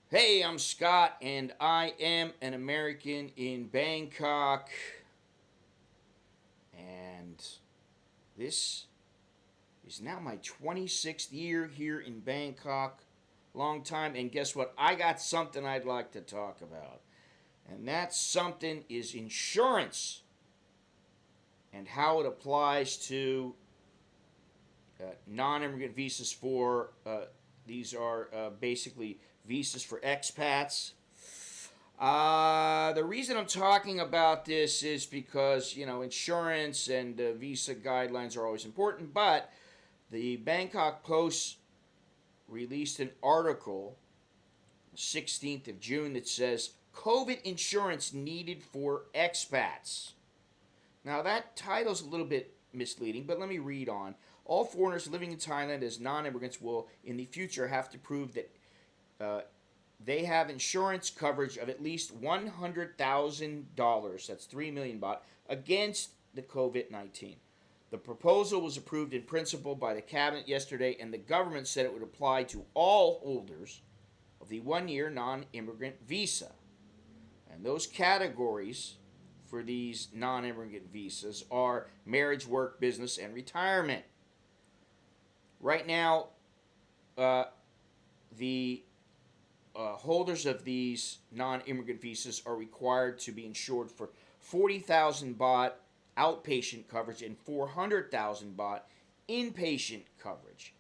Hey, I'm Scott, and I am an American in Bangkok. And this is now my 26th year here in Bangkok. Long time, and guess what? I got something I'd like to talk about. And that something is insurance and how it applies to non immigrant visas for, these are basically visas for expats. The reason I'm talking about this is because, insurance and visa guidelines are always important, but the Bangkok Post released an article 16th of June that says COVID insurance needed for expats. Now, that title's a little bit misleading, but let me read on. All foreigners living in Thailand as non immigrants will, in the future, have to prove that uh, they have insurance coverage of at least $100,000, that's 3 million baht, against the COVID 19. The proposal was approved in principle by the cabinet yesterday, and the government said it would apply to all holders of the 1 year non immigrant visa. And those categories for these non immigrant visas are marriage, work, business, and retirement. Right now, the holders of these non-immigrant visas are required to be insured for 40,000 baht outpatient coverage and 400,000 baht inpatient coverage.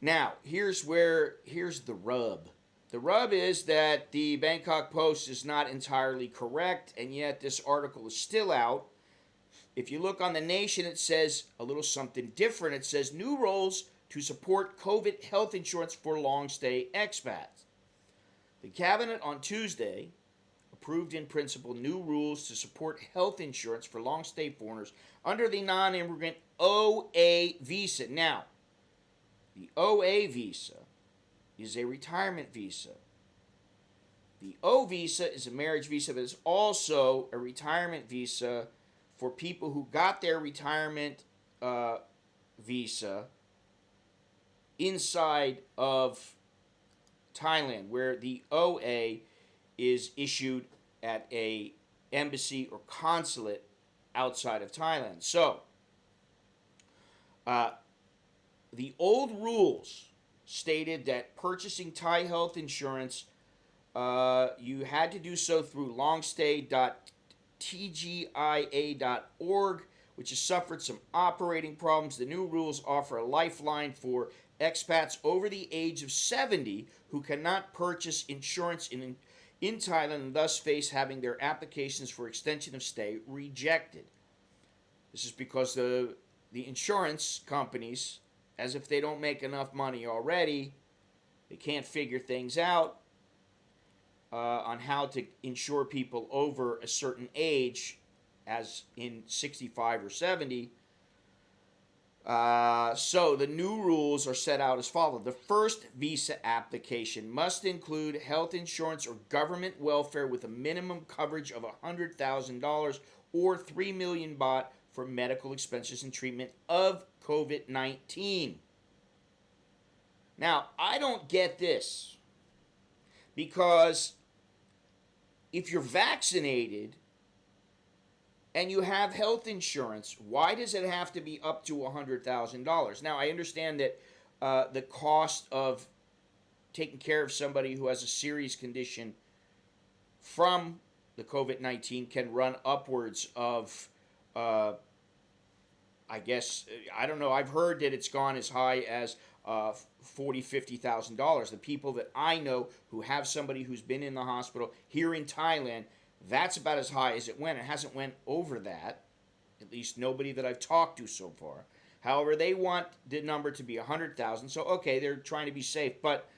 Now, here's the rub. The rub is that the Bangkok Post is not entirely correct, and yet this article is still out. If you look on The Nation, it says a little something different. It says new rules to support COVID health insurance for long-stay expats. The cabinet on Tuesday approved in principle new rules to support health insurance for long-stay foreigners under the non-immigrant OA visa. Now, the OA visa is a retirement visa. The O visa is a marriage visa, but it's also a retirement visa for people who got their retirement visa inside of Thailand, where the OA is issued at a embassy or consulate outside of Thailand. So, the old rules stated that purchasing Thai health insurance, you had to do so through longstay.tgia.org, which has suffered some operating problems. The new rules offer a lifeline for expats over the age of 70 who cannot purchase insurance in Thailand and thus face having their applications for extension of stay rejected. This is because the insurance companies, as if they don't make enough money already, they can't figure things out on how to insure people over a certain age, as in 65 or 70. So the new rules are set out as follows. The first visa application must include health insurance or government welfare with a minimum coverage of $100,000 or 3 million baht for medical expenses and treatment of COVID-19. Now, I don't get this, because if you're vaccinated and you have health insurance, why does it have to be up to $100,000? Now, I understand that the cost of taking care of somebody who has a serious condition from the COVID-19 can run upwards of, I guess, I don't know. I've heard that it's gone as high as $40,000, $50,000. The people that I know who have somebody who's been in the hospital here in Thailand, that's about as high as it went. It hasn't went over that, at least nobody that I've talked to so far. However, they want the number to be 100,000. So, okay, they're trying to be safe. But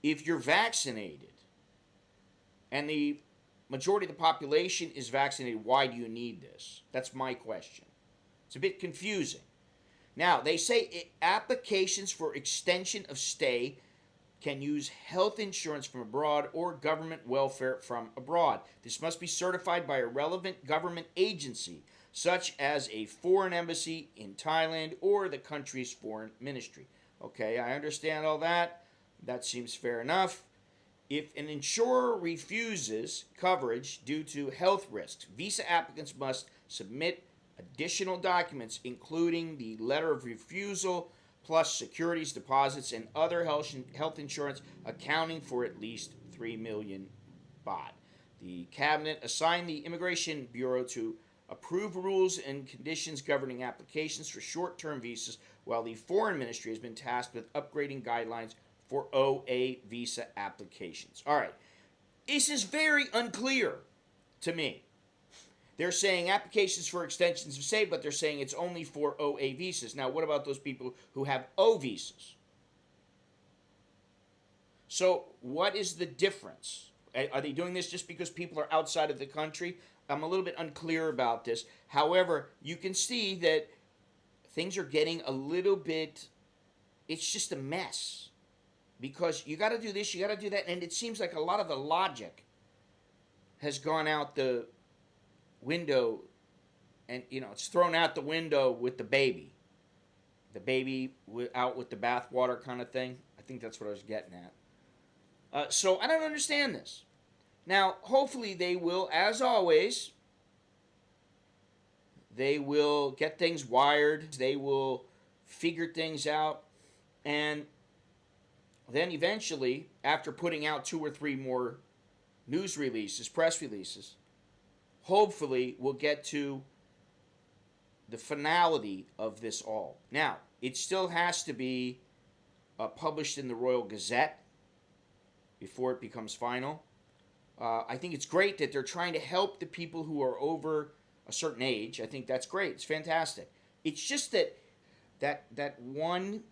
if you're vaccinated and the majority of the population is vaccinated, why do you need this? That's my question. It's a bit confusing. Now, they say applications for extension of stay can use health insurance from abroad or government welfare from abroad. This must be certified by a relevant government agency, such as a foreign embassy in Thailand or the country's foreign ministry. Okay, I understand all that. That seems fair enough. If an insurer refuses coverage due to health risks, visa applicants must submit additional documents, including the letter of refusal, plus securities deposits and other health insurance accounting for at least 3 million baht. The cabinet assigned the Immigration Bureau to approve rules and conditions governing applications for short-term visas, while the Foreign Ministry has been tasked with upgrading guidelines for OA visa applications. All right, this is very unclear to me. They're saying applications for extensions of stay, but they're saying it's only for OA visas. Now, what about those people who have O visas? So, what is the difference? Are they doing this just because people are outside of the country? I'm a little bit unclear about this. However, you can see that things are getting a little bit, it's just a mess. Because you got to do this, you got to do that, and it seems like a lot of the logic has gone out the window, and it's thrown out the window with the baby out with the bathwater kind of thing. I think that's what I was getting at. So I don't understand this. Now, hopefully they will, as always, they will get things wired, they will figure things out, and then eventually, after putting out 2 or 3 more news releases, press releases, hopefully we'll get to the finality of this all. Now, it still has to be published in the Royal Gazette before it becomes final. I think it's great that they're trying to help the people who are over a certain age. I think that's great. It's fantastic. It's just that one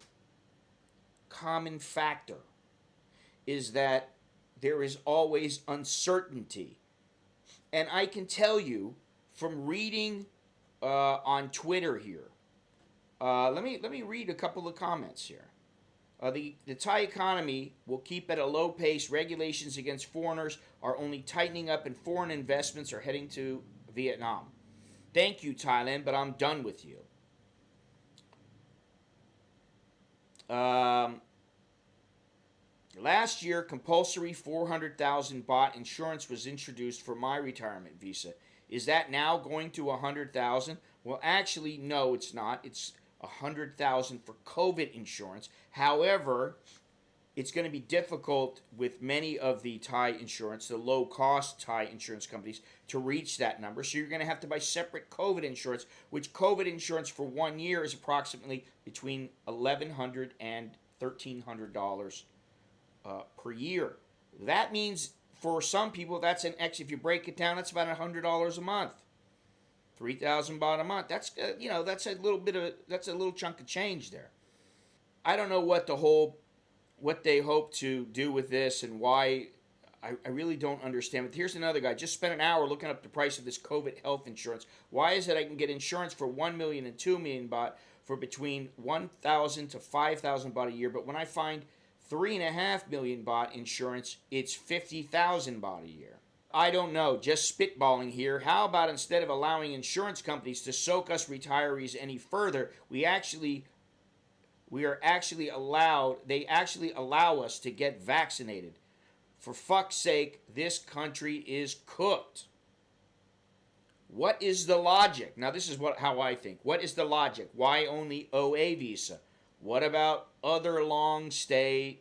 common factor is that there is always uncertainty. And I can tell you from reading on Twitter here, let me read a couple of comments here. The Thai economy will keep at a low pace. Regulations against foreigners are only tightening up, and foreign investments are heading to Vietnam. Thank you, Thailand, but I'm done with you. Last year, compulsory 400,000 baht insurance was introduced for my retirement visa. Is that now going to 100,000? Well, actually, no, it's not. It's 100,000 for COVID insurance. However, it's going to be difficult with many of the Thai insurance, the low-cost Thai insurance companies, to reach that number. So you're going to have to buy separate COVID insurance, which COVID insurance for 1 year is approximately between $1,100 and $1,300 per year. That means for some people, that's an X. If you break it down, that's about $100 a month, 3,000 baht a month. That's that's a little chunk of change there. I don't know what they hope to do with this and why. I really don't understand. But here's another guy. Just spent an hour looking up the price of this COVID health insurance. Why is it I can get insurance for 1 million and 2 million baht for between 1,000 to 5,000 baht a year, but when I find 3.5 million baht insurance, it's 50,000 baht a year. I don't know, just spitballing here. How about instead of allowing insurance companies to soak us retirees any further, they actually allow us to get vaccinated. For fuck's sake, this country is cooked. What is the logic? Now, this is how I think. What is the logic? Why only OA visa? What about other long stay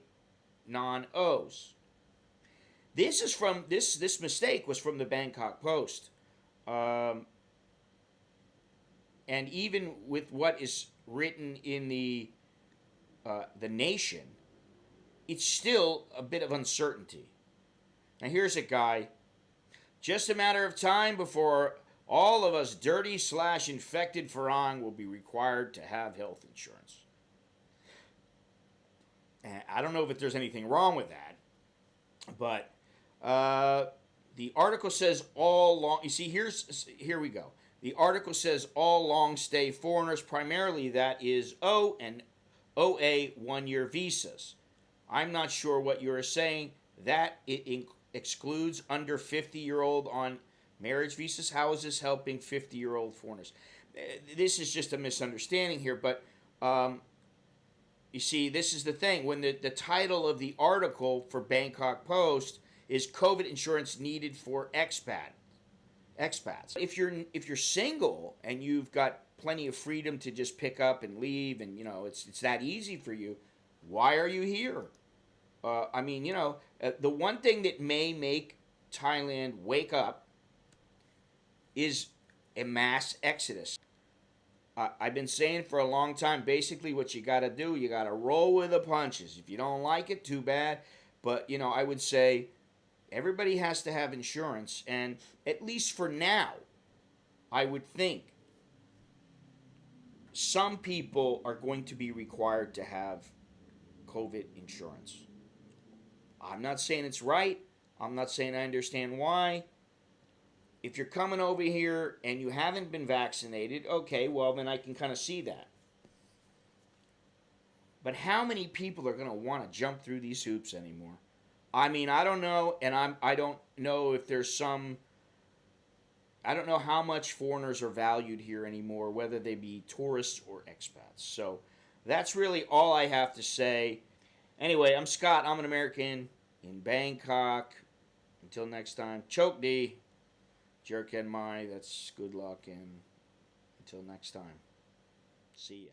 non-O's? This is from this mistake was from the Bangkok Post, and even with what is written in the Nation, it's still a bit of uncertainty. Now here's a guy. Just a matter of time before all of us dirty/infected Farang will be required to have health insurance. And I don't know if there's anything wrong with that, but the article says all long. You see, here we go. The article says all long stay foreigners, primarily that is O and OA 1-year visas. I'm not sure what you're saying. That it excludes under 50-year-old on marriage visas. How is this helping 50-year-old foreigners? This is just a misunderstanding here, but You see, this is the thing. When the title of the article for Bangkok Post is COVID insurance needed for expats. If you're single and you've got plenty of freedom to just pick up and leave, and it's that easy for you, why are you here? The one thing that may make Thailand wake up is a mass exodus. I've been saying for a long time, basically what you got to do, you got to roll with the punches. If you don't like it, too bad. But, I would say everybody has to have insurance. And at least for now, I would think some people are going to be required to have COVID insurance. I'm not saying it's right. I'm not saying I understand why. If you're coming over here and you haven't been vaccinated, okay, well, then I can kind of see that. But how many people are going to want to jump through these hoops anymore? I mean, I don't know, and I don't know if there's some. I don't know how much foreigners are valued here anymore, whether they be tourists or expats. So that's really all I have to say. Anyway, I'm Scott. I'm an American in Bangkok. Until next time, choke D. Jerk and my, that's good luck, and until next time, see ya.